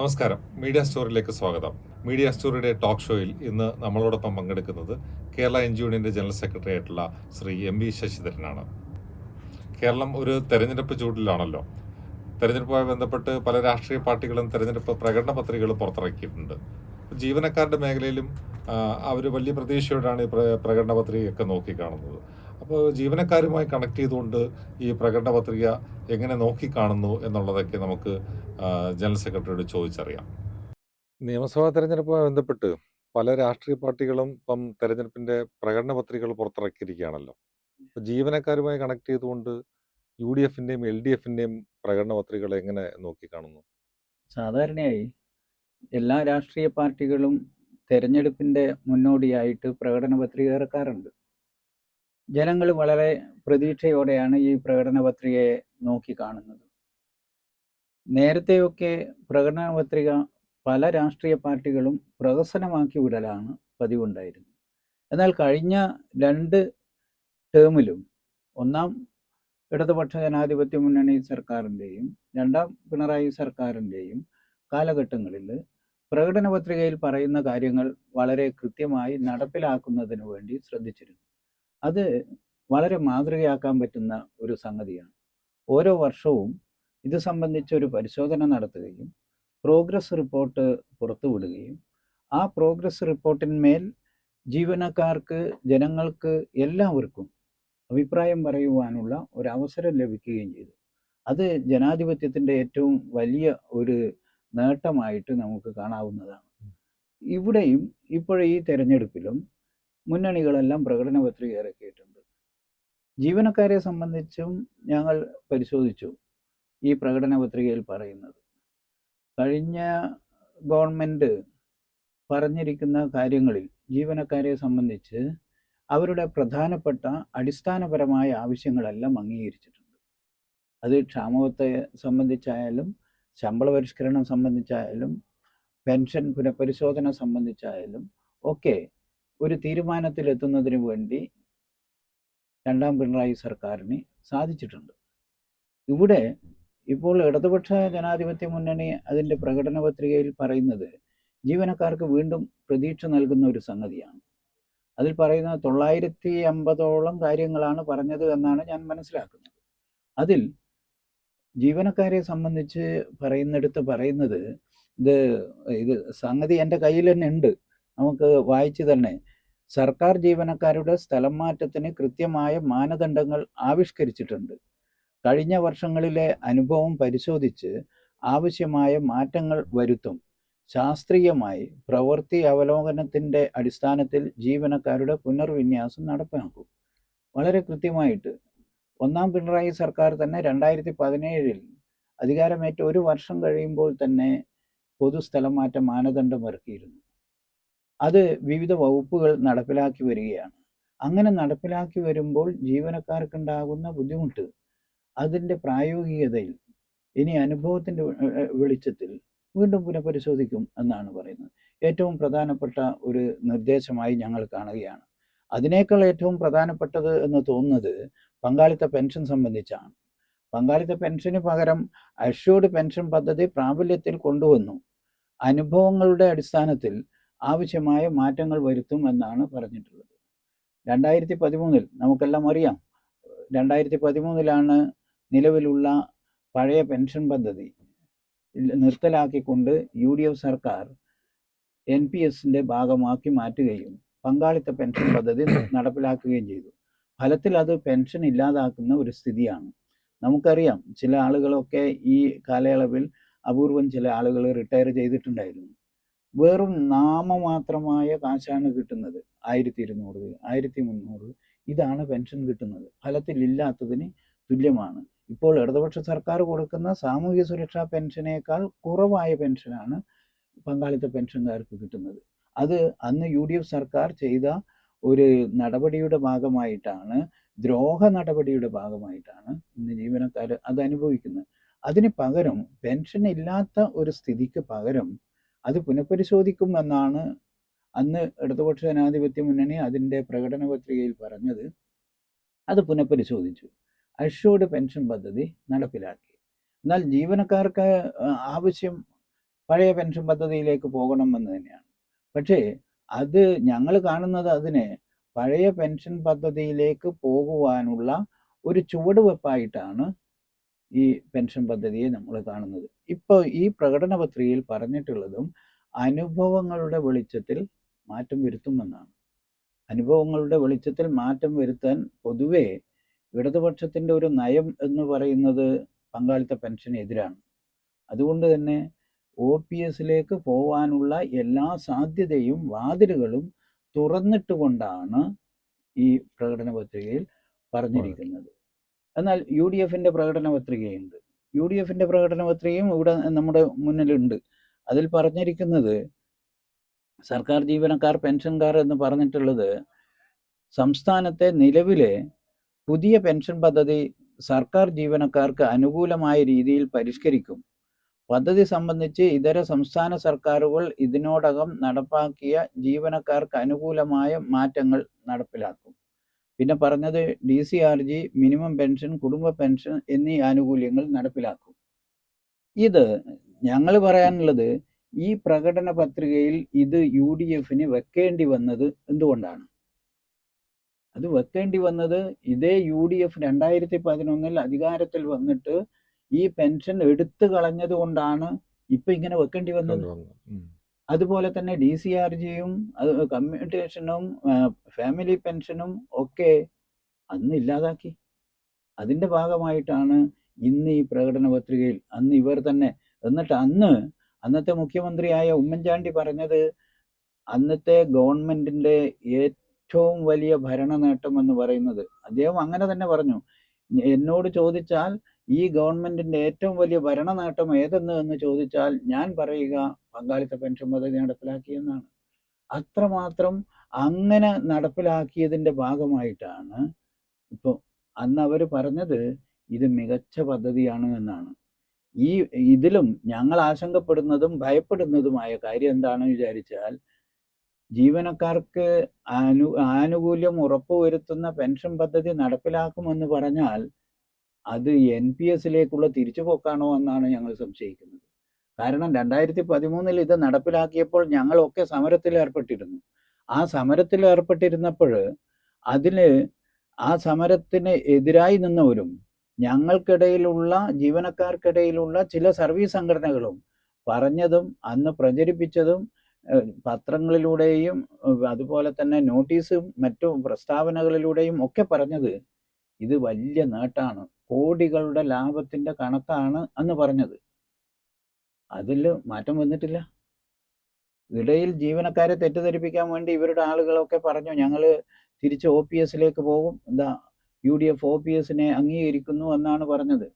നമസ്കാരം. മീഡിയ സ്റ്റോറിയിലേക്ക് സ്വാഗതം. Media സ്റ്റോറിയുടെ talk ഷോയിൽ ഇന്ന് നമ്മളോടൊപ്പം പങ്കെടുക്കുന്നത് കേരള എൻജിഒ യൂണിയന്റെ ജനറൽ സെക്രട്ടറി ആയിട്ടുള്ള ശ്രീ എം.വി. ശശിധരനാണ്. കേരളം ഒരു തെരഞ്ഞെടുപ്പ് ചൂടിലാണല്ലോ. തെരഞ്ഞെടുപ്പുമായി ബന്ധപ്പെട്ട് പല രാഷ്ട്രീയ പാർട്ടികളും തെരഞ്ഞെടുപ്പ് പ്രകടന പത്രികകൾ പുറത്തിറക്കിയിട്ടുണ്ട്. ജീവനക്കാരുടെ മേഖലയിലും അവർ വലിയ പ്രതീക്ഷയോടാണ് ഈ പ്രകടന പത്രികയൊക്കെ നോക്കിക്കാണുന്നത്. അപ്പോൾ ജീവനക്കാരുമായി കണക്ട് ചെയ്തുകൊണ്ട് ഈ പ്രകടന പത്രിക എങ്ങനെ നോക്കിക്കാണുന്നു എന്നുള്ളതൊക്കെ നമുക്ക് ജനറൽ സെക്രട്ടറിയോട് ചോദിച്ചറിയാം. നിയമസഭാ തെരഞ്ഞെടുപ്പുമായി ബന്ധപ്പെട്ട് പല രാഷ്ട്രീയ പാർട്ടികളും ഇപ്പം തെരഞ്ഞെടുപ്പിന്റെ പ്രകടന പത്രികകൾ പുറത്തിറക്കിയിരിക്കുകയാണല്ലോ. അപ്പോൾ ജീവനക്കാരുമായി കണക്ട് ചെയ്തുകൊണ്ട് UDFന്റെയും LDFന്റെയും പ്രകടന പത്രികകൾ എങ്ങനെ നോക്കിക്കാണുന്നു? സാധാരണയായി എല്ലാ രാഷ്ട്രീയ പാർട്ടികളും തെരഞ്ഞെടുപ്പിൻ്റെ മുന്നോടിയായിട്ട് പ്രകടന പത്രിക ഇറക്കാറുണ്ട്. ജനങ്ങൾ വളരെ പ്രതീക്ഷയോടെയാണ് ഈ പ്രകടന പത്രികയെ നോക്കിക്കാണുന്നത്. നേരത്തെയൊക്കെ പ്രകടന പത്രിക പല രാഷ്ട്രീയ പാർട്ടികളും പ്രഹസനമാക്കി വിടലാണ് പതിവുണ്ടായിരുന്നത്. എന്നാൽ കഴിഞ്ഞ 2 ടേമിലും ഒന്നാം ഇടതുപക്ഷ ജനാധിപത്യ മുന്നണി സർക്കാരിൻ്റെയും രണ്ടാം പിണറായി സർക്കാരിൻ്റെയും കാലഘട്ടങ്ങളിൽ പ്രകടന പത്രികയിൽ പറയുന്ന കാര്യങ്ങൾ വളരെ കൃത്യമായി നടപ്പിലാക്കുന്നതിന് വേണ്ടി ശ്രദ്ധിച്ചിരുന്നു. അത് വളരെ മാതൃകയാക്കാൻ പറ്റുന്ന ഒരു സംഗതിയാണ്. ഓരോ വർഷവും ഇത് സംബന്ധിച്ചൊരു പരിശോധന നടത്തുകയും പ്രോഗ്രസ് റിപ്പോർട്ട് പുറത്തുവിടുകയും ആ പ്രോഗ്രസ് റിപ്പോർട്ടിന്മേൽ ജീവനക്കാർക്ക്, ജനങ്ങൾക്ക് എല്ലാവർക്കും അഭിപ്രായം പറയുവാനുള്ള ഒരവസരം ലഭിക്കുകയും ചെയ്തു. അത് ജനാധിപത്യത്തിൻ്റെ ഏറ്റവും വലിയ ഒരു നേട്ടമായിട്ട് നമുക്ക് കാണാവുന്നതാണ്. ഇവിടെയും ഇപ്പോഴീ തെരഞ്ഞെടുപ്പിലും മുന്നണികളെല്ലാം പ്രകടന പത്രിക ഇറക്കിയിട്ടുണ്ട്. ജീവനക്കാരെ സംബന്ധിച്ചും ഞങ്ങൾ പരിശോധിച്ചു ഈ പ്രകടന പത്രികയിൽ പറയുന്നത്. കഴിഞ്ഞ ഗവൺമെൻറ് പറഞ്ഞിരിക്കുന്ന കാര്യങ്ങളിൽ ജീവനക്കാരെ സംബന്ധിച്ച് അവരുടെ പ്രധാനപ്പെട്ട അടിസ്ഥാനപരമായ ആവശ്യങ്ങളെല്ലാം അംഗീകരിച്ചിട്ടുണ്ട്. അത് ക്ഷാമത്തെ സംബന്ധിച്ചായാലും ശമ്പള പരിഷ്കരണം സംബന്ധിച്ചായാലും പെൻഷൻ പുനഃപരിശോധന സംബന്ധിച്ചായാലും ഒക്കെ ഒരു തീരുമാനത്തിലെത്തുന്നതിന് വേണ്ടി രണ്ടാം പിണറായി സർക്കാരിന് സാധിച്ചിട്ടുണ്ട്. ഇവിടെ ഇപ്പോൾ ഇടതുപക്ഷ ജനാധിപത്യ മുന്നണി അതിൻ്റെ പ്രകടന പത്രികയിൽ പറയുന്നത് ജീവനക്കാർക്ക് വീണ്ടും പ്രതീക്ഷ നൽകുന്ന ഒരു സംഗതിയാണ്. അതിൽ പറയുന്ന 950ഓളം കാര്യങ്ങളാണ് പറഞ്ഞത് എന്നാണ് ഞാൻ മനസ്സിലാക്കുന്നത്. അതിൽ ജീവനക്കാരെ സംബന്ധിച്ച് പറയുന്നത് ഇത് സംഗതി എൻ്റെ കയ്യിൽ തന്നെ ഉണ്ട്, നമുക്ക് വായിച്ചു തന്നെ. സർക്കാർ ജീവനക്കാരുടെ സ്ഥലം മാറ്റത്തിന് കൃത്യമായ മാനദണ്ഡങ്ങൾ ആവിഷ്കരിച്ചിട്ടുണ്ട്. കഴിഞ്ഞ വർഷങ്ങളിലെ അനുഭവം പരിശോധിച്ച് ആവശ്യമായ മാറ്റങ്ങൾ വരുത്തും. ശാസ്ത്രീയമായി പ്രവൃത്തി അവലോകനത്തിൻ്റെ അടിസ്ഥാനത്തിൽ ജീവനക്കാരുടെ പുനർവിന്യാസം നടപ്പാക്കും. വളരെ കൃത്യമായിട്ട് ഒന്നാം പിണറായി സർക്കാർ തന്നെ 2017 അധികാരമേറ്റ 1 വർഷം കഴിയുമ്പോൾ തന്നെ പൊതുസ്ഥലം മാറ്റ മാനദണ്ഡം ഇറക്കിയിരുന്നു. അത് വിവിധ വകുപ്പുകൾ നടപ്പിലാക്കി വരികയാണ്. അങ്ങനെ നടപ്പിലാക്കി വരുമ്പോൾ ജീവനക്കാർക്കുണ്ടാകുന്ന ബുദ്ധിമുട്ട് അതിൻ്റെ പ്രായോഗികതയിൽ ഇനി അനുഭവത്തിൻ്റെ വെളിച്ചത്തിൽ വീണ്ടും പുനഃപരിശോധിക്കും എന്നാണ് പറയുന്നത്. ഏറ്റവും പ്രധാനപ്പെട്ട ഒരു നിർദ്ദേശമായി ഞങ്ങൾ കാണുകയാണ്. അതിനേക്കാൾ ഏറ്റവും പ്രധാനപ്പെട്ടത് എന്ന് തോന്നുന്നത് പങ്കാളിത്ത പെൻഷൻ സംബന്ധിച്ചാണ്. പങ്കാളിത്ത പെൻഷന് പകരം അഷ്യൂർഡ് പെൻഷൻ പദ്ധതി പ്രാബല്യത്തിൽ കൊണ്ടുവന്നു. അനുഭവങ്ങളുടെ അടിസ്ഥാനത്തിൽ ആവശ്യമായ മാറ്റങ്ങൾ വരുത്തും എന്നാണ് പറഞ്ഞിട്ടുള്ളത്. 2013 നമുക്കെല്ലാം അറിയാം, 2013 നിലവിലുള്ള പഴയ പെൻഷൻ പദ്ധതി നിർത്തലാക്കിക്കൊണ്ട് UDF സർക്കാർ NPSന്റെ ഭാഗമാക്കി മാറ്റുകയും പങ്കാളിത്ത പെൻഷൻ പദ്ധതി നടപ്പിലാക്കുകയും ചെയ്തു. ഫലത്തിൽ അത് പെൻഷൻ ഇല്ലാതാക്കുന്ന ഒരു സ്ഥിതിയാണ്. നമുക്കറിയാം, ചില ആളുകളൊക്കെ ഈ കാലയളവിൽ അപൂർവം ചില ആളുകൾ റിട്ടയർ ചെയ്തിട്ടുണ്ടായിരുന്നു. വെറും നാമമാത്രമായ കാശാണ് കിട്ടുന്നത്. 1200, 1300 ഇതാണ് പെൻഷൻ കിട്ടുന്നത്. ഫലത്തിൽ ഇല്ലാത്തതിന് തുല്യമാണ്. ഇപ്പോൾ ഇടതുപക്ഷ സർക്കാർ കൊടുക്കുന്ന സാമൂഹ്യ സുരക്ഷാ പെൻഷനേക്കാൾ കുറവായ പെൻഷനാണ് പങ്കാളിത്ത പെൻഷൻകാർക്ക് കിട്ടുന്നത്. അത് അന്ന് UDF സർക്കാർ ചെയ്ത ഒരു നടപടിയുടെ ഭാഗമായിട്ടാണ്, ദ്രോഹ നടപടിയുടെ ഭാഗമായിട്ടാണ് ഇന്ന് ജീവനക്കാർ അത് അനുഭവിക്കുന്നത്. അതിന് പകരം പെൻഷൻ ഇല്ലാത്ത ഒരു സ്ഥിതിക്ക് പകരം അത് പുനഃപരിശോധിക്കും എന്നാണ് അന്ന് ഇടതുപക്ഷ ജനാധിപത്യ മുന്നണി അതിൻ്റെ പ്രകടന പത്രികയിൽ പറഞ്ഞത്. അത് പുനഃപരിശോധിച്ചു. അഷ്യൂർഡ് പെൻഷൻ പദ്ധതി നടപ്പിലാക്കി. എന്നാൽ ജീവനക്കാർക്ക് ആവശ്യം പഴയ പെൻഷൻ പദ്ധതിയിലേക്ക് പോകണമെന്ന് തന്നെയാണ്. പക്ഷേ അത് ഞങ്ങൾ കാണുന്നത് അതിനെ പഴയ പെൻഷൻ പദ്ധതിയിലേക്ക് പോകുവാനുള്ള ഒരു ചുവടുവെപ്പായിട്ടാണ് ഈ പെൻഷൻ പദ്ധതിയെ നമ്മൾ കാണുന്നത്. ഇപ്പോൾ ഈ പ്രകടന പത്രികയിൽ പറഞ്ഞിട്ടുള്ളതും അനുഭവങ്ങളുടെ വെളിച്ചത്തിൽ മാറ്റം വരുത്തുമെന്നാണ്. അനുഭവങ്ങളുടെ വെളിച്ചത്തിൽ മാറ്റം വരുത്താൻ പൊതുവെ ഇടതുപക്ഷത്തിൻ്റെ ഒരു നയം എന്ന് പറയുന്നത് പങ്കാളിത്ത പെൻഷന് എതിരാണ്. അതുകൊണ്ട് തന്നെ OPS പോവാനുള്ള എല്ലാ സാധ്യതയും വാതിലുകളും തുറന്നിട്ടുകൊണ്ടാണ് ഈ പ്രകടന പത്രികയിൽ പറഞ്ഞിരിക്കുന്നത്. എന്നാൽ UDF പ്രകടന പത്രികയുണ്ട്. UDF പ്രകടന പത്രികയും ഇവിടെ നമ്മുടെ മുന്നിലുണ്ട്. അതിൽ പറഞ്ഞിരിക്കുന്നത് സർക്കാർ ജീവനക്കാർ പെൻഷൻകാർ എന്ന് പറഞ്ഞിട്ടുള്ളത് സംസ്ഥാനത്തെ നിലവിലെ പുതിയ പെൻഷൻ പദ്ധതി സർക്കാർ ജീവനക്കാർക്ക് അനുകൂലമായ രീതിയിൽ പരിഷ്കരിക്കും. പദ്ധതി സംബന്ധിച്ച് ഇതര സംസ്ഥാന സർക്കാരുകൾ ഇതിനോടകം നടപ്പാക്കിയ ജീവനക്കാർക്ക് അനുകൂലമായ മാറ്റങ്ങൾ നടപ്പിലാക്കും. പിന്നെ പറഞ്ഞത് DCRG, മിനിമം പെൻഷൻ, കുടുംബ പെൻഷൻ എന്നീ ആനുകൂല്യങ്ങൾ നടപ്പിലാക്കും. ഇത് ഞങ്ങൾ പറയാനുള്ളത് ഈ പ്രകടന പത്രികയിൽ ഇത് UDF വെക്കേണ്ടി വന്നത് എന്തുകൊണ്ടാണ്? അത് വെക്കേണ്ടി വന്നത് ഇതേ UDF 2011 അധികാരത്തിൽ വന്നിട്ട് ഈ പെൻഷൻ എടുത്തു കളഞ്ഞത് കൊണ്ടാണ് ഇപ്പൊ ഇങ്ങനെ വെക്കേണ്ടി വന്നത്. അതുപോലെ തന്നെ DCRGയും കമ്മ്യൂട്ടേഷനും ഫാമിലി പെൻഷനും ഒക്കെ അന്ന് ഇല്ലാതാക്കി. അതിൻ്റെ ഭാഗമായിട്ടാണ് ഇന്ന് ഈ പ്രകടന പത്രികയിൽ അന്ന് ഇവർ തന്നെ, എന്നിട്ട് അന്നത്തെ മുഖ്യമന്ത്രിയായ ഉമ്മൻചാണ്ടി പറഞ്ഞത് അന്നത്തെ ഗവൺമെന്റിന്റെ ഏറ്റവും വലിയ ഭരണ നേട്ടം എന്ന് പറയുന്നത്, അദ്ദേഹം അങ്ങനെ തന്നെ പറഞ്ഞു. എന്നോട് ചോദിച്ചാൽ ഈ ഗവൺമെന്റിന്റെ ഏറ്റവും വലിയ ഭരണ നേട്ടം എന്ന് ചോദിച്ചാൽ ഞാൻ പറയുക പങ്കാളിത്ത പെൻഷൻ പദ്ധതി നടപ്പിലാക്കിയെന്നാണ്. അത്രമാത്രം അങ്ങനെ നടപ്പിലാക്കിയതിൻ്റെ ഭാഗമായിട്ടാണ് ഇപ്പോൾ അന്ന് അവർ പറഞ്ഞത് ഇത് മികച്ച പദ്ധതിയാണ് എന്നാണ്. ഇതിലും ഞങ്ങൾ ആശങ്കപ്പെടുന്നതും ഭയപ്പെടുന്നതുമായ കാര്യം എന്താണെന്ന് വിചാരിച്ചാൽ, ജീവനക്കാർക്ക് ആനുകൂല്യം ഉറപ്പുവരുത്തുന്ന പെൻഷൻ പദ്ധതി നടപ്പിലാക്കുമെന്ന് പറഞ്ഞാൽ അത് NPS തിരിച്ചുപോക്കാണോ എന്നാണ് ഞങ്ങൾ സംശയിക്കുന്നത്. കാരണം 2013 ഇത് നടപ്പിലാക്കിയപ്പോൾ ഞങ്ങളൊക്കെ സമരത്തിൽ ഏർപ്പെട്ടിരുന്നു. ആ സമരത്തിൽ ഏർപ്പെട്ടിരുന്നപ്പോൾ ആ സമരത്തിന് എതിരായി നിന്നവരും ഞങ്ങൾക്കിടയിലുള്ള ജീവനക്കാർക്കിടയിലുള്ള ചില സർവീസ് സംഘടനകളും പറഞ്ഞതും അന്ന് പ്രചരിപ്പിച്ചതും പത്രങ്ങളിലൂടെയും അതുപോലെ തന്നെ നോട്ടീസും മറ്റു പ്രസ്താവനകളിലൂടെയും ഒക്കെ പറഞ്ഞത് ഇത് വലിയ നേട്ടാണ്, കോടികളുടെ ലാഭത്തിന്റെ കണക്കാണ് അന്ന് പറഞ്ഞത്. അതിൽ മാറ്റം വന്നിട്ടില്ല. ഇടയിൽ ജീവനക്കാരെ തെറ്റിദ്ധരിപ്പിക്കാൻ വേണ്ടി ഇവരുടെ ആളുകളൊക്കെ പറഞ്ഞു ഞങ്ങൾ തിരിച്ച് OPS പോകും, UDF OPS അംഗീകരിക്കുന്നു എന്നാണ് പറഞ്ഞത്.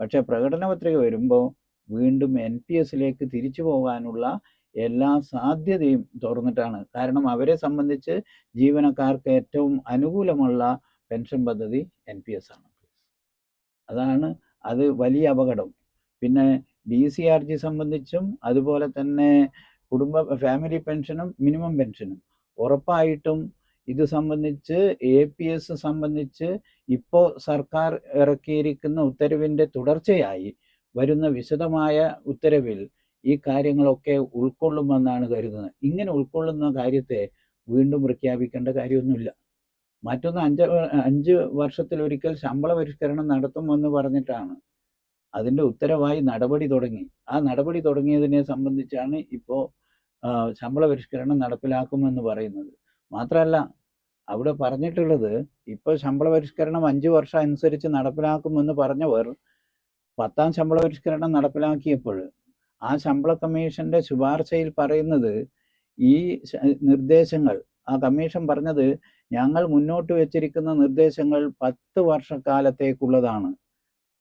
പക്ഷെ പ്രകടന പത്രിക വരുമ്പോൾ വീണ്ടും NPS തിരിച്ചു പോകാനുള്ള എല്ലാ സാധ്യതയും തുറന്നിട്ടാണ്. കാരണം അവരെ സംബന്ധിച്ച് ജീവനക്കാർക്ക് ഏറ്റവും അനുകൂലമുള്ള പെൻഷൻ പദ്ധതി NPS ആണ്. അതാണ് അത് വലിയ അപകടം. പിന്നെ DCRG സംബന്ധിച്ചും അതുപോലെ തന്നെ ഫാമിലി പെൻഷനും മിനിമം പെൻഷനും ഉറപ്പായിട്ടും ഇത് സംബന്ധിച്ച് APS സംബന്ധിച്ച് ഇപ്പോൾ സർക്കാർ ഇറക്കിയിരിക്കുന്ന ഉത്തരവിൻ്റെ തുടർച്ചയായി വരുന്ന വിശദമായ ഉത്തരവിൽ ഈ കാര്യങ്ങളൊക്കെ ഉൾക്കൊള്ളുമെന്നാണ് കരുതുന്നത്. ഇങ്ങനെ ഉൾക്കൊള്ളുന്ന കാര്യത്തെ വീണ്ടും പ്രഖ്യാപിക്കേണ്ട കാര്യമൊന്നുമില്ല. മറ്റൊന്ന് 5 വർഷത്തിലൊരിക്കൽ ശമ്പള പരിഷ്കരണം നടത്തുമെന്ന് പറഞ്ഞിട്ടാണ് അതിൻ്റെ ഉത്തരവായി നടപടി തുടങ്ങി. ആ നടപടി തുടങ്ങിയതിനെ സംബന്ധിച്ചാണ് ഇപ്പോൾ ശമ്പള പരിഷ്കരണം നടപ്പിലാക്കുമെന്ന് പറയുന്നത്. മാത്രമല്ല അവിടെ പറഞ്ഞിട്ടുള്ളത് ഇപ്പോൾ ശമ്പള പരിഷ്കരണം 5 വർഷം അനുസരിച്ച് നടപ്പിലാക്കുമെന്ന് പറഞ്ഞവർ 10ാം ശമ്പള പരിഷ്കരണം നടപ്പിലാക്കിയപ്പോൾ ആ ശമ്പള കമ്മീഷന്റെ ശുപാർശയിൽ പറയുന്നത് ഈ നിർദ്ദേശങ്ങൾ, ആ കമ്മീഷൻ പറഞ്ഞത് ഞങ്ങൾ മുന്നോട്ട് വെച്ചിരിക്കുന്ന നിർദ്ദേശങ്ങൾ 10 വർഷക്കാലത്തേക്കുള്ളതാണ്,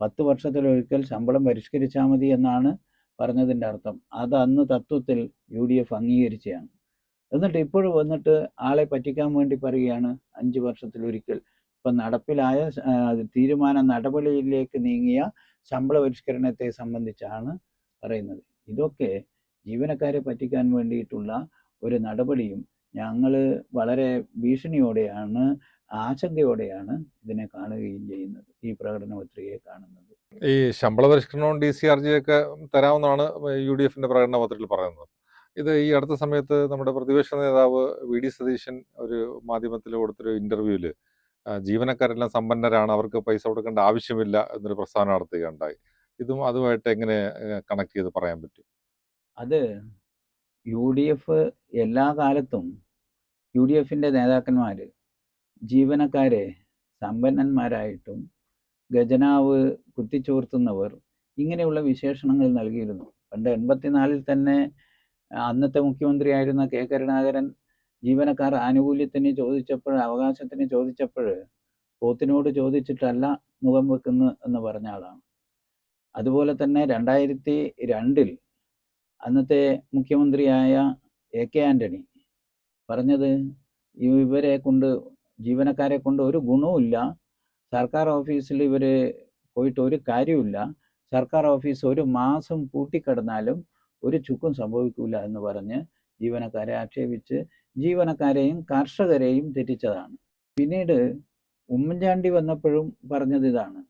10 വർഷത്തിലൊരിക്കൽ ശമ്പളം പരിഷ്കരിച്ചാൽ മതി എന്നാണ് പറഞ്ഞതിൻ്റെ അർത്ഥം. അത് അന്ന് തത്വത്തിൽ UDF അംഗീകരിച്ചതാണ്. എന്നിട്ട് ഇപ്പോഴും വന്നിട്ട് ആളെ പറ്റിക്കാൻ വേണ്ടി പറയുകയാണ് 5 വർഷത്തിലൊരിക്കൽ. ഇപ്പം നടപ്പിലായ തീരുമാന നടപടിയിലേക്ക് നീങ്ങിയ ശമ്പള പരിഷ്കരണത്തെ സംബന്ധിച്ചാണ് പറയുന്നത്. ഇതൊക്കെ ജീവനക്കാരെ പറ്റിക്കാൻ വേണ്ടിയിട്ടുള്ള ഒരു നടപടിയും ഞങ്ങൾ വളരെ ഭീഷണിയോടെയാണ്, ആശങ്കയോടെയാണ് ഇതിനെ കാണുകയും ചെയ്യുന്നത്, ഈ പ്രകടന പത്രികയെ കാണുന്നത്. ഈ ശമ്പള പരിഷ്കരണവും DCRG ഒക്കെ തരാമെന്നാണ് UDFന്റെ പ്രകടന പത്രത്തിൽ പറയുന്നത്. ഇത് ഈ അടുത്ത സമയത്ത് നമ്മുടെ പ്രതിപക്ഷ നേതാവ് VD സതീശൻ ഒരു മാധ്യമത്തിൽ കൊടുത്തൊരു ഇന്റർവ്യൂവിൽ ജീവനക്കാരെല്ലാം സമ്പന്നരാണ്, അവർക്ക് പൈസ കൊടുക്കേണ്ട ആവശ്യമില്ല എന്നൊരു പ്രസ്താവന നടത്തുകയുണ്ടായി. ഇതും അതുമായിട്ട് എങ്ങനെ കണക്ട് ചെയ്ത് പറയാൻ പറ്റും? അത് UDF എല്ലാ കാലത്തും UDFന്റെ നേതാക്കന്മാർ ജീവനക്കാരെ സമ്പന്നന്മാരായിട്ടും ഖജനാവ് കുത്തിച്ചോർത്തുന്നവർ ഇങ്ങനെയുള്ള വിശേഷണങ്ങൾ നൽകിയിരുന്നു. പണ്ട് 84 തന്നെ അന്നത്തെ മുഖ്യമന്ത്രിയായിരുന്ന K കരുണാകരൻ ജീവനക്കാർ ആനുകൂല്യത്തിന് ചോദിച്ചപ്പോൾ, അവകാശത്തിന് ചോദിച്ചപ്പോൾ പോത്തിനോട് ചോദിച്ചിട്ടല്ല മുഖം വെക്കുന്നു എന്ന് പറഞ്ഞ ആളാണ്. അതുപോലെ തന്നെ 2002 അന്നത്തെ മുഖ്യമന്ത്രിയായ AK ആന്റണി പറഞ്ഞത് ഇവരെ കൊണ്ട്, ജീവനക്കാരെ കൊണ്ട് ഒരു ഗുണവുമില്ല, സർക്കാർ ഓഫീസിൽ ഇവർ പോയിട്ട് ഒരു കാര്യമില്ല, സർക്കാർ ഓഫീസ് ഒരു മാസം പൂട്ടിക്കിടന്നാലും ഒരു ചുക്കും സംഭവിക്കില്ല എന്ന് പറഞ്ഞ് ജീവനക്കാരെ ആക്ഷേപിച്ച് ജീവനക്കാരെയും കർഷകരെയും തെറ്റിച്ചതാണ്. പിന്നീട് ഉമ്മൻചാണ്ടി വന്നപ്പോഴും പറഞ്ഞത് ഇതാണ്,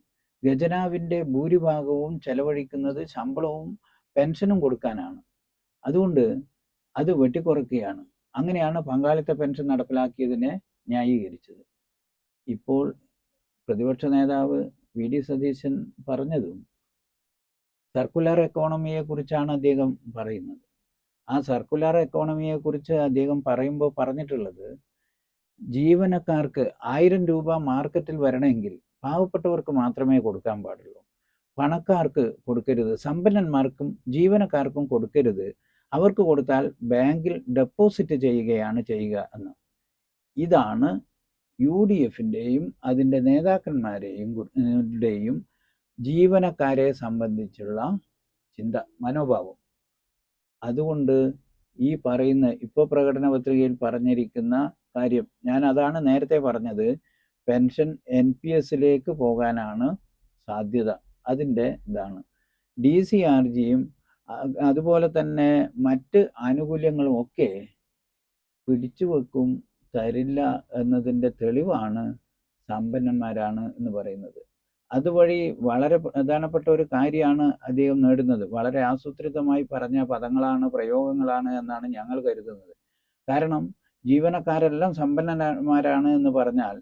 ഖജനാവിൻ്റെ ഭൂരിഭാഗവും ചെലവഴിക്കുന്നത് ശമ്പളവും പെൻഷനും കൊടുക്കാനാണ്, അതുകൊണ്ട് അത് വെട്ടിക്കുറയ്ക്കുകയാണ്. അങ്ങനെയാണ് പങ്കാളിത്ത പെൻഷൻ നടപ്പിലാക്കിയതിനെ ന്യായീകരിച്ചത്. ഇപ്പോൾ പ്രതിപക്ഷ നേതാവ് VD സതീശൻ പറഞ്ഞതും സർക്കുലർ എക്കോണമിയെക്കുറിച്ചാണ് അദ്ദേഹം പറയുന്നത്. ആ സർക്കുലർ എക്കോണമിയെക്കുറിച്ച് അദ്ദേഹം പറയുമ്പോൾ പറഞ്ഞിട്ടുള്ളത്, ജീവനക്കാർക്ക് 1000 രൂപ മാർക്കറ്റിൽ വരണമെങ്കിൽ പാവപ്പെട്ടവർക്ക് മാത്രമേ കൊടുക്കാൻ പാടുള്ളൂ, പണക്കാർക്ക് കൊടുക്കരുത്, സമ്പന്നന്മാർക്കും ജീവനക്കാർക്കും കൊടുക്കരുത്, അവർക്ക് കൊടുത്താൽ ബാങ്കിൽ ഡെപ്പോസിറ്റ് ചെയ്യുകയാണ് ചെയ്യുക എന്ന്. ഇതാണ് UDFൻ്റെയും അതിൻ്റെ നേതാക്കന്മാരെയും ജീവനക്കാരെ സംബന്ധിച്ചുള്ള ചിന്ത, മനോഭാവം. അതുകൊണ്ട് ഈ പറയുന്ന ഇപ്പോൾ പ്രകടന പത്രികയിൽ പറഞ്ഞിരിക്കുന്ന കാര്യം, ഞാൻ അതാണ് നേരത്തെ പറഞ്ഞത്, പെൻഷൻ NPSലേക്ക് പോകാനാണ് സാധ്യത. അതിൻ്റെ ഇതാണ് DCRGയും അതുപോലെ തന്നെ മറ്റ് ആനുകൂല്യങ്ങളും ഒക്കെ പിടിച്ചു വെക്കും, തരില്ല എന്നതിൻ്റെ തെളിവാണ് സമ്പന്നന്മാരാണ് എന്ന് പറയുന്നത്. അതുവഴി വളരെ പ്രധാനപ്പെട്ട ഒരു കാര്യമാണ് അദ്ദേഹം നേടുന്നത്. വളരെ ആസൂത്രിതമായി പറഞ്ഞ പദങ്ങളാണ്, പ്രയോഗങ്ങളാണ് എന്നാണ് ഞങ്ങൾ കരുതുന്നത്. കാരണം ജീവനക്കാരെല്ലാം സമ്പന്നന്മാരാണ് എന്ന് പറഞ്ഞാൽ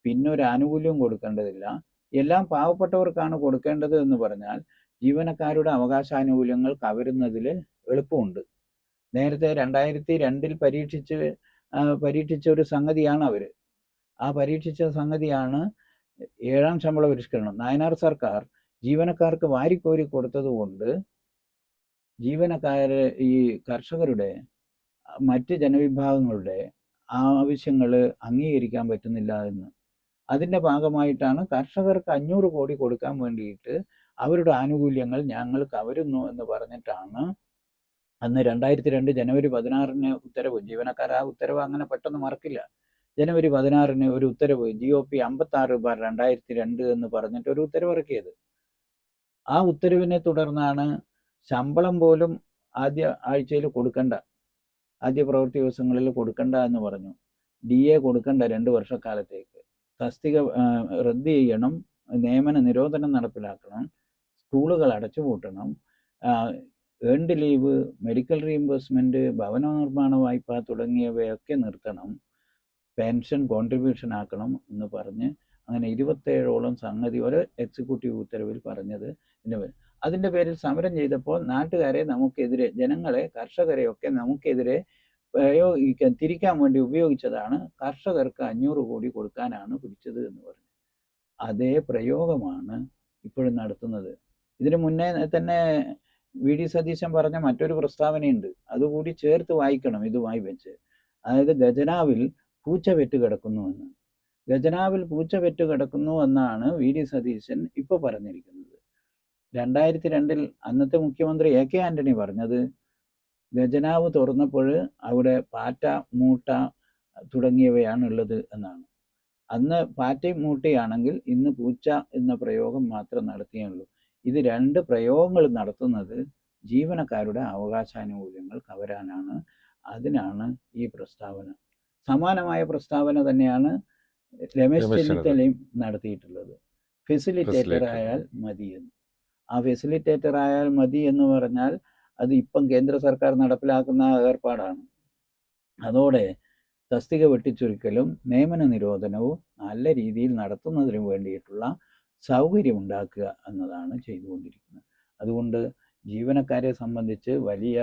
പിന്നെ ഒരു ആനുകൂല്യം കൊടുക്കേണ്ടതില്ല, എല്ലാം പാവപ്പെട്ടവർക്കാണ് കൊടുക്കേണ്ടത് എന്ന് പറഞ്ഞാൽ ജീവനക്കാരുടെ അവകാശാനുകൂല്യങ്ങൾ കവരുന്നതിൽ എളുപ്പമുണ്ട്. നേരത്തെ 2002 പരീക്ഷിച്ച ഒരു സംഗതിയാണ് അവർ. ആ പരീക്ഷിച്ച സംഗതിയാണ് 7ാം ശമ്പള പരിഷ്കരണം. നായനാർ സർക്കാർ ജീവനക്കാർക്ക് വാരിക്കോരി കൊടുത്തതുകൊണ്ട് ജീവനക്കാരെ, ഈ കർഷകരുടെ മറ്റ് ജനവിഭാഗങ്ങളുടെ ആവശ്യങ്ങൾ അംഗീകരിക്കാൻ പറ്റുന്നില്ല എന്ന്. അതിൻ്റെ ഭാഗമായിട്ടാണ് കർഷകർക്ക് 500 കോടി കൊടുക്കാൻ വേണ്ടിയിട്ട് അവരുടെ ആനുകൂല്യങ്ങൾ ഞങ്ങൾ കവരുന്നു എന്ന് പറഞ്ഞിട്ടാണ് അന്ന് 2002 ജനുവരി 16 ഉത്തരവ്. ജീവനക്കാർ ആ ഉത്തരവ് അങ്ങനെ പെട്ടെന്ന് മറക്കില്ല. ജനുവരി 16 ഒരു ഉത്തരവ്, GOP 56/2002 എന്ന് പറഞ്ഞിട്ട് ഒരു ഉത്തരവ് ഇറക്കിയത്. ആ ഉത്തരവിനെ തുടർന്നാണ് ശമ്പളം പോലും ആദ്യ ആഴ്ചയിൽ കൊടുക്കണ്ട, ആദ്യ പ്രവൃത്തി ദിവസങ്ങളിൽ കൊടുക്കണ്ട എന്ന് പറഞ്ഞു. DA കൊടുക്കണ്ട 2 വർഷക്കാലത്തേക്ക്, തസ്തിക റദ്ദ് ചെയ്യണം, നിയമന നിരോധനം നടപ്പിലാക്കണം, സ്കൂളുകൾ അടച്ചുപൂട്ടണം, ഏൺഡ് ലീവ്, മെഡിക്കൽ റീഇംബേഴ്സ്മെൻറ്റ്, ഭവന നിർമ്മാണ വായ്പ തുടങ്ങിയവയൊക്കെ നിർത്തണം, പെൻഷൻ കോൺട്രിബ്യൂഷൻ ആക്കണം എന്ന് പറഞ്ഞ് അങ്ങനെ 27ഓളം സംഗതി ഒരു എക്സിക്യൂട്ടീവ് ഉത്തരവിൽ പറഞ്ഞത്. അതിൻ്റെ പേരിൽ സമരം ചെയ്തപ്പോൾ നാട്ടുകാരെ നമുക്കെതിരെ, ജനങ്ങളെ, കർഷകരെയൊക്കെ നമുക്കെതിരെ തിരിക്കാൻ വേണ്ടി ഉപയോഗിച്ചതാണ് കർഷകർക്ക് 500 കോടി കൊടുക്കാനാണ് പിടിച്ചത് എന്ന് പറഞ്ഞു. അതേ പ്രയോഗമാണ് ഇപ്പോഴും നടത്തുന്നത്. ഇതിനു മുന്നേ തന്നെ VD സതീശൻ പറഞ്ഞ മറ്റൊരു പ്രസ്താവനയുണ്ട്, അതുകൂടി ചേർത്ത് വായിക്കണം ഇതുമായി വെച്ച്. അതായത് ഖജനാവിൽ പൂച്ച പെറ്റ് കിടക്കുന്നുവെന്ന്. ഖജനാവിൽ പൂച്ച പെറ്റ് കിടക്കുന്നു എന്നാണ് VD സതീശൻ ഇപ്പോൾ പറഞ്ഞിരിക്കുന്നത്. 2002 അന്നത്തെ മുഖ്യമന്ത്രി AK ആന്റണി പറഞ്ഞത്, ഖജനാവ് തുറന്നപ്പോൾ അവിടെ പാറ്റ, മൂട്ട തുടങ്ങിയവയാണ് ഉള്ളത് എന്നാണ്. അന്ന് പാറ്റയും മൂട്ടയാണെങ്കിൽ ഇന്ന് പൂച്ച എന്ന പ്രയോഗം മാത്രം നടത്തിയുള്ളൂ. ഇത് 2 പ്രയോഗങ്ങൾ നടത്തുന്നത് ജീവനക്കാരുടെ അവകാശാനുകൂല്യങ്ങൾ കവരാനാണ്. അതിനാണ് ഈ പ്രസ്താവന. സമാനമായ പ്രസ്താവന തന്നെയാണ് രമേശ് ചെന്നിത്തലയും നടത്തിയിട്ടുള്ളത്, ഫെസിലിറ്റേറ്റർ ആയാൽ മതിയെന്ന്. ആ ഫെസിലിറ്റേറ്റർ ആയാൽ മതി എന്ന് പറഞ്ഞാൽ അത് ഇപ്പം കേന്ദ്ര സർക്കാർ നടപ്പിലാക്കുന്ന ഏർപ്പാടാണ്. അതോടെ തസ്തിക വെട്ടിച്ചുരുക്കലും നിയമന നിരോധനവും നല്ല രീതിയിൽ നടത്തുന്നതിന് വേണ്ടിയിട്ടുള്ള സൗകര്യം ഉണ്ടാക്കുക എന്നതാണ് ചെയ്തുകൊണ്ടിരിക്കുന്നത്. അതുകൊണ്ട് ജീവനക്കാരെ സംബന്ധിച്ച് വലിയ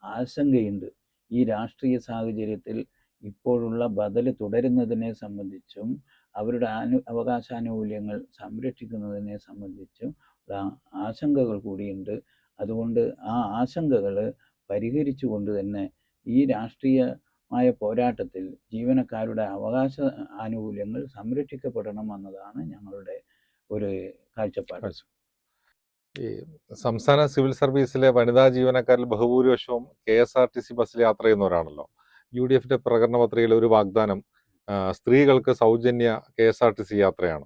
ആശങ്കയുണ്ട്. ഈ രാഷ്ട്രീയ സാഹചര്യത്തിൽ ഇപ്പോഴുള്ള ബദൽ തുടരുന്നതിനെ സംബന്ധിച്ചും അവരുടെ അവകാശാനുകൂല്യങ്ങൾ സംരക്ഷിക്കുന്നതിനെ സംബന്ധിച്ചും ആശങ്കകൾ കൂടിയുണ്ട്. അതുകൊണ്ട് ആ ആശങ്കകൾ പരിഹരിച്ചുകൊണ്ട് തന്നെ ഈ രാഷ്ട്രീയമായ പോരാട്ടത്തിൽ ജീവനക്കാരുടെ അവകാശ ആനുകൂല്യങ്ങൾ സംരക്ഷിക്കപ്പെടണം എന്നതാണ് ഞങ്ങളുടെ ഒരു കാഴ്ചപ്പാട്. ഈ സംസ്ഥാന സിവിൽ സർവീസിലെ വനിതാ ജീവനക്കാരിൽ ബഹുഭൂരിപക്ഷവും KSRTC ബസ്സിൽ യാത്ര ചെയ്യുന്നവരാണല്ലോ. UDF പ്രകടന പത്രികയിലെ ഒരു വാഗ്ദാനം സ്ത്രീകൾക്ക് സൗജന്യ KSRTC യാത്രയാണ്.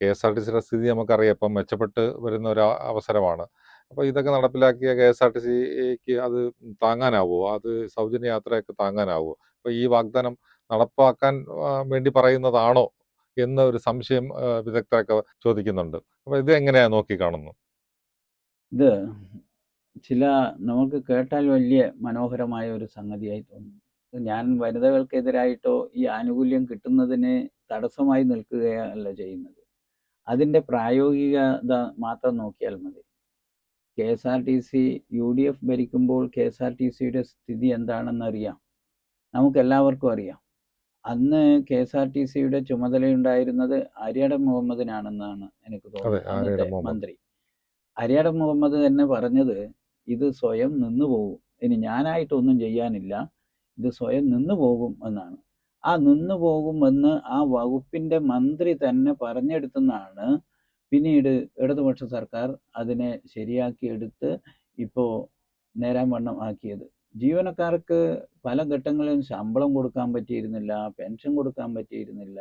KSRTCയുടെ സ്ഥിതി നമുക്കറിയാം, ഇപ്പം മെച്ചപ്പെട്ട് വരുന്ന ഒരു അവസരമാണ്. അപ്പോൾ ഇതൊക്കെ നടപ്പിലാക്കിയ KSRTCക്ക് അത് താങ്ങാനാവുമോ? അത് സൗജന്യ യാത്രയൊക്കെ താങ്ങാനാവുമോ? അപ്പോൾ ഈ വാഗ്ദാനം നടപ്പാക്കാൻ വേണ്ടി പറയുന്നതാണോ എന്ന ഒരു സംശയം വിദഗ്ധരൊക്കെ ചോദിക്കുന്നുണ്ട്. അപ്പോൾ ഇത് എങ്ങനെയാണ് നോക്കിക്കാണുന്നു? ഇത് നമുക്ക് കേട്ടാൽ വലിയ മനോഹരമായ ഒരു സംഗതിയായി തോന്നുന്നു. ഞാൻ വനിതകൾക്കെതിരായിട്ടോ ഈ ആനുകൂല്യം കിട്ടുന്നതിന് തടസ്സമായി നിൽക്കുകയല്ല ചെയ്യുന്നത്. അതിൻ്റെ പ്രായോഗികത മാത്രം നോക്കിയാൽ മതി. KSRTC UDF ഭരിക്കുമ്പോൾ KSRTCയുടെ സ്ഥിതി എന്താണെന്നറിയാം, നമുക്കെല്ലാവർക്കും അറിയാം. അന്ന് KSRTCയുടെ ചുമതലയുണ്ടായിരുന്നത് അരിയടം മുഹമ്മദിനാണെന്നാണ് എനിക്ക് തോന്നുന്നത്, അന്നത്തെ മന്ത്രി. അരിയടം മുഹമ്മദ് തന്നെ പറഞ്ഞത് ഇത് സ്വയം നിന്നു പോകും, ഇനി ഞാനായിട്ടൊന്നും ചെയ്യാനില്ല, ഇത് സ്വയം നിന്നു പോകും എന്നാണ്. ആ നിന്നു പോകുമെന്ന് ആ വകുപ്പിൻ്റെ മന്ത്രി തന്നെ പറഞ്ഞെടുത്തെന്നാണ് പിന്നീട് ഇടതുപക്ഷ സർക്കാർ അതിനെ ശരിയാക്കിയെടുത്ത് ഇപ്പോൾ നേരാംവണ്ണം ആക്കിയത്. ജീവനക്കാർക്ക് പല ഘട്ടങ്ങളിലും ശമ്പളം കൊടുക്കാൻ പറ്റിയിരുന്നില്ല, പെൻഷൻ കൊടുക്കാൻ പറ്റിയിരുന്നില്ല,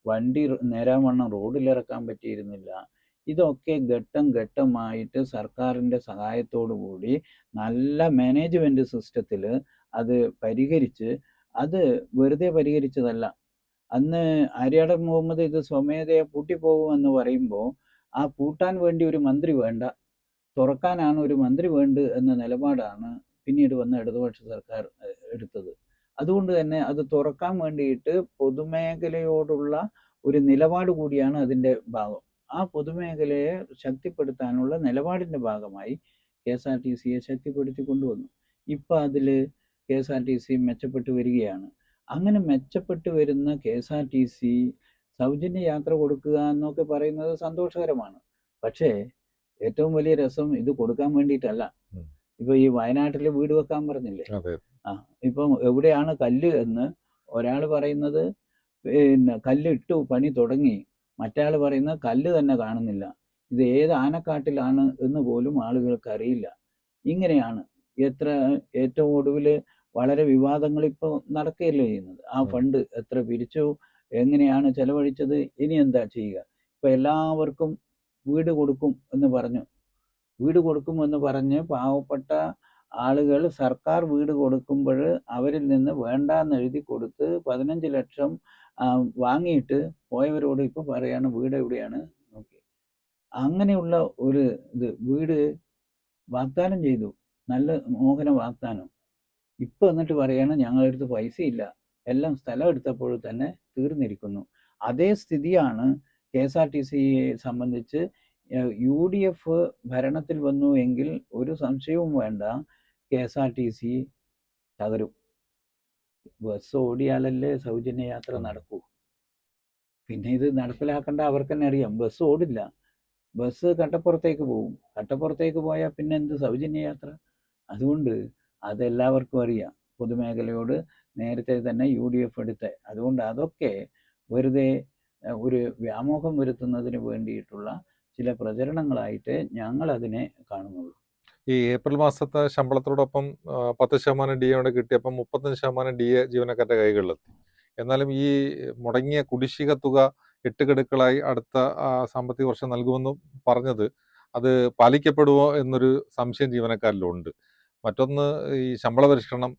വണ്ടി നേരാംവണ്ണം റോഡിലിറക്കാൻ പറ്റിയിരുന്നില്ല. ഇതൊക്കെ ഘട്ടം ഘട്ടമായിട്ട് സർക്കാരിൻ്റെ സഹായത്തോടു കൂടി നല്ല മാനേജ്മെൻറ്റ് സിസ്റ്റത്തിൽ അത് പരിഹരിച്ച്, അത് വെറുതെ പരിഹരിച്ചതല്ല. അന്ന് അരിയടം മുഹമ്മദ് ഇത് സ്വമേധയെ പൂട്ടിപ്പോകുമെന്ന് പറയുമ്പോൾ ആ പൂട്ടാൻ വേണ്ടി ഒരു മന്ത്രി വേണ്ട, തുറക്കാനാണ് ഒരു മന്ത്രി വേണ്ടത് എന്ന നിലപാടാണ് പിന്നീട് വന്ന ഇടതുപക്ഷ സർക്കാർ എടുത്തത്. അതുകൊണ്ട് തന്നെ അത് തുറക്കാൻ വേണ്ടിയിട്ട് പൊതുമേഖലയോടുള്ള ഒരു നിലപാട് കൂടിയാണ് അതിൻ്റെ ഭാഗം. ആ പൊതുമേഖലയെ ശക്തിപ്പെടുത്താനുള്ള നിലപാടിൻ്റെ ഭാഗമായി KSRTCയെ ശക്തിപ്പെടുത്തി കൊണ്ടുവന്നു. ഇപ്പം അതിൽ KSRTC മെച്ചപ്പെട്ടു വരികയാണ്. അങ്ങനെ മെച്ചപ്പെട്ടു വരുന്ന KSRTC സൗജന്യ യാത്ര കൊടുക്കുക എന്നൊക്കെ പറയുന്നത് സന്തോഷകരമാണ്. പക്ഷേ ഏറ്റവും വലിയ രസം ഇത് കൊടുക്കാൻ വേണ്ടിയിട്ടല്ല. ഇപ്പൊ ഈ വയനാട്ടിൽ വീട് വെക്കാൻ പറഞ്ഞില്ലേ, ഇപ്പം എവിടെയാണ് കല്ല് എന്ന് ഒരാൾ പറയുന്നത് പിന്നെ കല്ലിട്ടു പണി തുടങ്ങി, മറ്റാൾ പറയുന്നത് കല്ല് തന്നെ കാണുന്നില്ല, ഇത് ഏത് ആനക്കാട്ടിലാണ് എന്ന് പോലും ആളുകൾക്ക് അറിയില്ല. ഇങ്ങനെയാണ് ഏറ്റവും ഒടുവിൽ വളരെ വിവാദങ്ങൾ ഇപ്പോൾ നടക്കുകയല്ലേ ചെയ്യുന്നത്. ആ ഫണ്ട് എത്ര പിരിച്ചു, എങ്ങനെയാണ് ചെലവഴിച്ചത്, ഇനി എന്താ ചെയ്യുക? ഇപ്പം എല്ലാവർക്കും വീട് കൊടുക്കും എന്ന് പറഞ്ഞ് പാവപ്പെട്ട ആളുകൾ സർക്കാർ വീട് കൊടുക്കുമ്പോൾ അവരിൽ നിന്ന് വേണ്ടാന്ന് എഴുതി കൊടുത്ത് 15 ലക്ഷം വാങ്ങിയിട്ട് പോയവരോട് ഇപ്പോൾ പറയാണ് വീട് എവിടെയാണ് നോക്കി. അങ്ങനെയുള്ള ഒരു വീട് വാഗ്ദാനം ചെയ്തു, നല്ല മോഹന വാഗ്ദാനം. ഇപ്പം എന്നിട്ട് പറയാണ് ഞങ്ങളടുത്ത് പൈസ ഇല്ല, എല്ലാം സ്ഥലം എടുത്തപ്പോൾ തന്നെ തീർന്നിരിക്കുന്നു. അതേ സ്ഥിതിയാണ് KSRTCയെ സംബന്ധിച്ച്. UDF ഭരണത്തിൽ വന്നു എങ്കിൽ ഒരു സംശയവും വേണ്ട, KSRTC തകരും. ബസ് ഓടിയാലല്ലേ സൗജന്യ യാത്ര നടക്കൂ. പിന്നെ ഇത് നടപ്പിലാക്കേണ്ട അവർക്ക് തന്നെ അറിയാം. ബസ് ഓടില്ല, ബസ് കട്ടപ്പുറത്തേക്ക് പോകും, കട്ടപ്പുറത്തേക്ക് പോയാൽ പിന്നെ എന്ത് സൗജന്യ യാത്ര? അതുകൊണ്ട് അതെല്ലാവർക്കും അറിയാം, പൊതുമേഖലയോട് നേരത്തെ തന്നെ UDF എടുത്ത്. അതുകൊണ്ട് അതൊക്കെ വെറുതെ ഒരു വ്യാമോഹം വരുത്തുന്നതിന് വേണ്ടിയിട്ടുള്ള ചില പ്രചരണങ്ങളായിട്ട് ഞങ്ങൾ അതിനെ കാണുന്നുള്ളൂ. ഈ ഏപ്രിൽ മാസത്തെ ശമ്പളത്തോടൊപ്പം 10% DA കിട്ടിയപ്പം 35% DA ജീവനക്കാരുടെ കൈകളിലെത്തി. എന്നാലും ഈ മുടങ്ങിയ കുടിശ്ശിക തുക 8 ഗഡുക്കളായി അടുത്ത സാമ്പത്തിക വർഷം നൽകുമെന്ന് പറഞ്ഞത് അത് പാലിക്കപ്പെടുമോ എന്നൊരു സംശയം ജീവനക്കാരിലുണ്ട്. മറ്റൊന്ന്, ഈ ശമ്പള പരിഷ്കരണം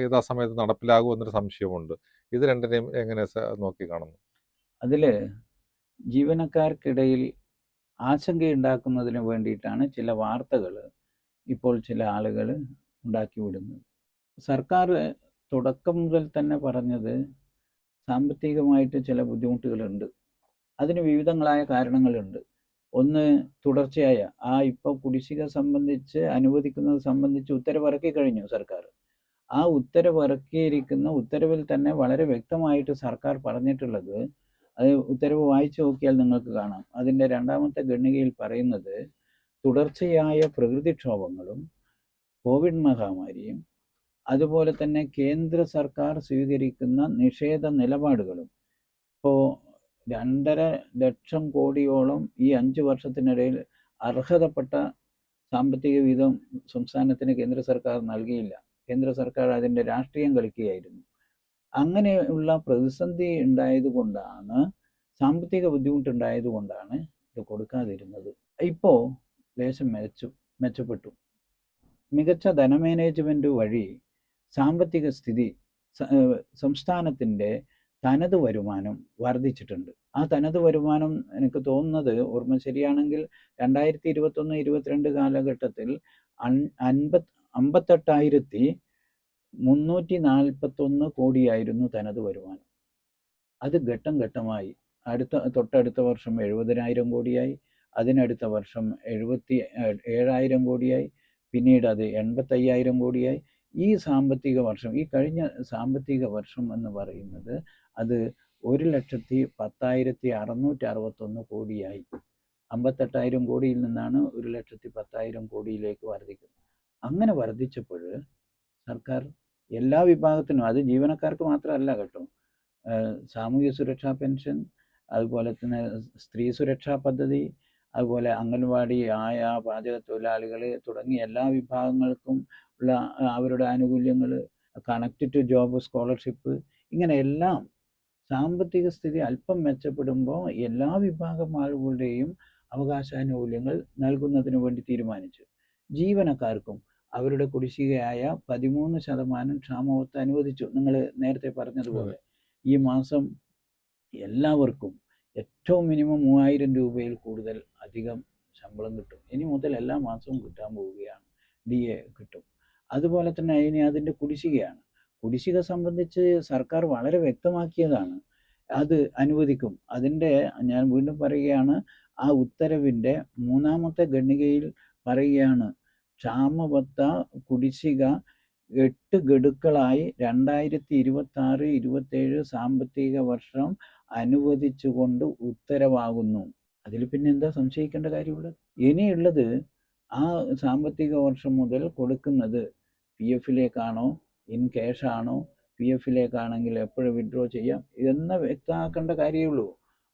യഥാസമയത്ത് നടപ്പിലാകുമോ എന്നൊരു സംശയമുണ്ട്. ഇത് രണ്ടിനെയും എങ്ങനെ നോക്കി കാണുന്നു? അതിൽ ജീവനക്കാർക്കിടയിൽ ആശങ്കയുണ്ടാക്കുന്നതിന് വേണ്ടിയിട്ടാണ് ചില വാർത്തകൾ ഇപ്പോൾ ചില ആളുകൾ ഉണ്ടാക്കി വിടുന്നത്. സർക്കാർ തുടക്കം മുതൽ തന്നെ പറഞ്ഞത് സാമ്പത്തികമായിട്ട് ചില ബുദ്ധിമുട്ടുകളുണ്ട്. അതിന് വിവിധങ്ങളായ കാരണങ്ങളുണ്ട്. ഒന്ന്, തുടർച്ചയായ ഇപ്പോൾ കുടിശ്ശിക സംബന്ധിച്ച് അനുവദിക്കുന്നത് സംബന്ധിച്ച് ഉത്തരവിറക്കി കഴിഞ്ഞു സർക്കാർ. ആ ഉത്തരവിറക്കിയിരിക്കുന്ന ഉത്തരവിൽ തന്നെ വളരെ വ്യക്തമായിട്ട് സർക്കാർ പറഞ്ഞിട്ടുള്ളത്, അത് ഉത്തരവ് വായിച്ചു നോക്കിയാൽ നിങ്ങൾക്ക് കാണാം. അതിൻ്റെ 2ാമത്തെ ഖണ്ഡികയിൽ പറയുന്നത് തുടർച്ചയായ പ്രകൃതിക്ഷോഭങ്ങളും കോവിഡ് മഹാമാരിയും അതുപോലെ തന്നെ കേന്ദ്ര സർക്കാർ സ്വീകരിക്കുന്ന നിഷേധ നിലപാടുകളും. ഇപ്പോൾ 2.5 ലക്ഷം കോടിയോളം ഈ 5 വർഷത്തിനിടയിൽ അർഹതപ്പെട്ട സാമ്പത്തിക വിഹിതം സംസ്ഥാനത്തിന് കേന്ദ്ര സർക്കാർ നൽകിയില്ല. കേന്ദ്ര സർക്കാർ അതിൻ്റെ രാഷ്ട്രീയം കളിക്കുകയായിരുന്നു. അങ്ങനെയുള്ള പ്രതിസന്ധി ഉണ്ടായതുകൊണ്ടാണ്, സാമ്പത്തിക ബുദ്ധിമുട്ടുണ്ടായതുകൊണ്ടാണ് ഇത് കൊടുക്കാതിരുന്നത്. ഇപ്പോൾ ലേശം മെച്ചപ്പെട്ടു. മികച്ച ധനമാനേജ്മെൻറ്റ് വഴി സാമ്പത്തിക സ്ഥിതി, സംസ്ഥാനത്തിൻ്റെ തനത് വരുമാനം വർദ്ധിച്ചിട്ടുണ്ട്. ആ തനത് വരുമാനം എനിക്ക് തോന്നുന്നത്, ഓർമ്മ ശരിയാണെങ്കിൽ 2021-22 കാലഘട്ടത്തിൽ 58,341 കോടിയായിരുന്നു തനത് വരുമാനം. അത് ഘട്ടം ഘട്ടമായി തൊട്ടടുത്ത വർഷം 70,000 കോടിയായി, അതിനടുത്ത വർഷം 77,000 കോടിയായി, പിന്നീട് അത് 85,000 കോടിയായി. ഈ സാമ്പത്തിക വർഷം, ഈ കഴിഞ്ഞ സാമ്പത്തിക വർഷം എന്ന് പറയുന്നത് അത് 1,10,10,661 കോടിയായി. 58,000 കോടിയിൽ നിന്നാണ് 1,10,10,000 കോടിയിലേക്ക് വർദ്ധിക്കുന്നത്. അങ്ങനെ വർദ്ധിച്ചപ്പോൾ സർക്കാർ എല്ലാ വിഭാഗത്തിനും, അത് ജീവനക്കാർക്ക് മാത്രമല്ല കേട്ടോ, സാമൂഹ്യ സുരക്ഷാ പെൻഷൻ, അതുപോലെ തന്നെ സ്ത്രീ സുരക്ഷാ പദ്ധതി, അതുപോലെ അംഗൻവാടി, ആയ, പാചക തൊഴിലാളികൾ തുടങ്ങിയ എല്ലാ വിഭാഗങ്ങൾക്കും ഉള്ള അവരുടെ ആനുകൂല്യങ്ങൾ, കണക്ട് ടു ജോബ് സ്കോളർഷിപ്പ്, ഇങ്ങനെ എല്ലാം സാമ്പത്തിക സ്ഥിതി അല്പം മെച്ചപ്പെടുമ്പോൾ എല്ലാ വിഭാഗം ആളുകളുടെയും അവകാശാനുകൂല്യങ്ങൾ നൽകുന്നതിന് വേണ്ടി തീരുമാനിച്ചു. ജീവനക്കാർക്കും അവരുടെ കുടിശ്ശികയായ 13% ക്ഷാമബത്ത അനുവദിച്ചു. നിങ്ങൾ നേരത്തെ പറഞ്ഞതുപോലെ ഈ മാസം എല്ലാവർക്കും ഏറ്റവും മിനിമം 3,000 രൂപയിൽ കൂടുതൽ അധികം ശമ്പളം കിട്ടും. ഇനി മുതൽ എല്ലാ മാസവും കിട്ടാൻ പോവുകയാണ്. DA കിട്ടും. അതുപോലെ തന്നെ ഇനി അതിൻ്റെ കുടിശ്ശികയാണ്. കുടിശ്ശിക സംബന്ധിച്ച് സർക്കാർ വളരെ വ്യക്തമാക്കിയതാണ്, അത് അനുവദിക്കും. അതിൻ്റെ, ഞാൻ വീണ്ടും പറയുകയാണ്, ആ ഉത്തരവിൻ്റെ 3ാമത്തെ ഖണ്ഡികയിൽ പറയുകയാണ്, ക്ഷാമബത്ത കുടിശ്ശിക 8 ഗഡുക്കളായി 2026-27 സാമ്പത്തിക വർഷം അനുവദിച്ചുകൊണ്ട് ഉത്തരവാകുന്നു. അതിൽ പിന്നെ എന്താ സംശയിക്കേണ്ട കാര്യമുള്ളത്? ഇനിയുള്ളത് ആ സാമ്പത്തിക വർഷം മുതൽ കൊടുക്കുന്നത് PF-ലേക്കാണോ, ഇൻ ക്യാഷാണോ, PF-ലേക്കാണെങ്കിൽ എപ്പോഴും വിഡ്രോ ചെയ്യാം എന്ന് വ്യക്തമാക്കേണ്ട കാര്യമുള്ളൂ.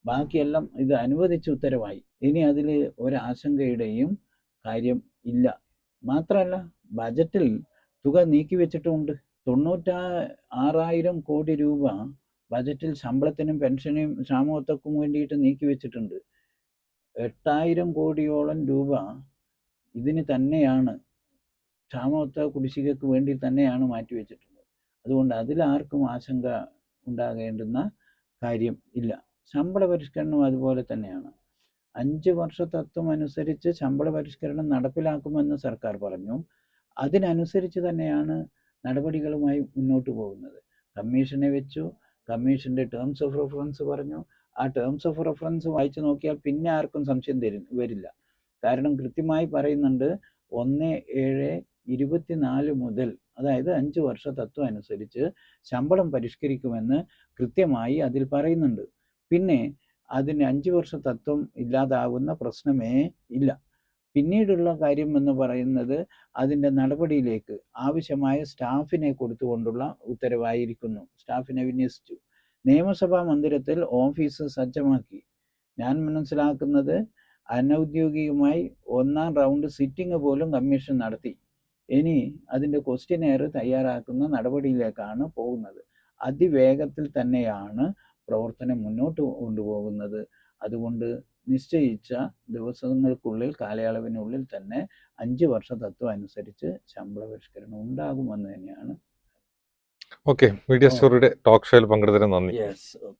ബാക്കിയെല്ലാം ഇത് അനുവദിച്ച ഉത്തരവായി. ഇനി അതിൽ ഒരാശങ്കയുടെയും കാര്യം ഇല്ല. മാത്രമല്ല, ബജറ്റിൽ തുക നീക്കി വെച്ചിട്ടുമുണ്ട്. 96,000 കോടി രൂപ ബജറ്റിൽ ശമ്പളത്തിനും പെൻഷനും ക്ഷാമബത്തക്കും വേണ്ടിയിട്ട് നീക്കി വെച്ചിട്ടുണ്ട്. 8,000 കോടിയോളം രൂപ ഇതിന് തന്നെയാണ്, ക്ഷാമബത്ത കുടിശ്ശികയ്ക്ക് വേണ്ടി തന്നെയാണ് മാറ്റിവെച്ചിട്ടുള്ളത്. അതുകൊണ്ട് അതിലാർക്കും ആശങ്ക ഉണ്ടാകേണ്ടുന്ന കാര്യം ഇല്ല. ശമ്പള പരിഷ്കരണം അതുപോലെ തന്നെയാണ്. 5 വർഷ തത്വം അനുസരിച്ച് ശമ്പള പരിഷ്കരണം നടപ്പിലാക്കുമെന്ന് സർക്കാർ പറഞ്ഞു. അതിനനുസരിച്ച് തന്നെയാണ് നടപടികളുമായി മുന്നോട്ട് പോകുന്നത്. കമ്മീഷനെ വെച്ചു, കമ്മീഷൻ്റെ ടേംസ് ഓഫ് റെഫറൻസ് പറഞ്ഞു. ആ ടേംസ് ഓഫ് റെഫറൻസ് വായിച്ചു നോക്കിയാൽ പിന്നെ ആർക്കും സംശയം വരില്ല. കാരണം കൃത്യമായി പറയുന്നുണ്ട്, 1/7/24 മുതൽ, അതായത് 5 വർഷ തത്വം അനുസരിച്ച് ശമ്പളം പരിഷ്കരിക്കുമെന്ന് കൃത്യമായി അതിൽ പറയുന്നുണ്ട്. പിന്നെ അതിന് 5 വർഷ തത്വം ഇല്ലാതാകുന്ന പ്രശ്നമേ ഇല്ല. പിന്നീടുള്ള കാര്യം എന്ന് പറയുന്നത് അതിൻ്റെ നടപടിയിലേക്ക് ആവശ്യമായ സ്റ്റാഫിനെ കൊടുത്തുകൊണ്ടുള്ള ഉത്തരവായിരിക്കുന്നു. സ്റ്റാഫിനെ വിന്യസിച്ചു. നിയമസഭാ മന്ദിരത്തിൽ ഓഫീസ് സജ്ജമാക്കി. ഞാൻ മനസ്സിലാക്കുന്നത് അനൗദ്യോഗികമായി 1ാം റൗണ്ട് സിറ്റിംഗ് പോലും കമ്മീഷൻ നടത്തി. ഇനി അതിൻ്റെ ക്വസ്റ്റ്യനെയർ തയ്യാറാക്കുന്ന നടപടിയിലേക്കാണ് പോകുന്നത്. അതിവേഗത്തിൽ തന്നെയാണ് പ്രവർത്തനം മുന്നോട്ട് കൊണ്ടുപോകുന്നത്. അതുകൊണ്ട് നിശ്ചയിച്ച ദിവസങ്ങൾക്കുള്ളിൽ, കാലയളവിനുള്ളിൽ തന്നെ 5 വർഷ തത്വം അനുസരിച്ച് ശമ്പള പരിഷ്കരണം ഉണ്ടാകുമെന്ന് തന്നെയാണ്. ഓക്കെ, മീഡിയ സ്റ്റോറിയുടെ ടോക്ക് ഷോയിൽ പങ്കെടുത്തതിന് നന്ദി. യെസ്.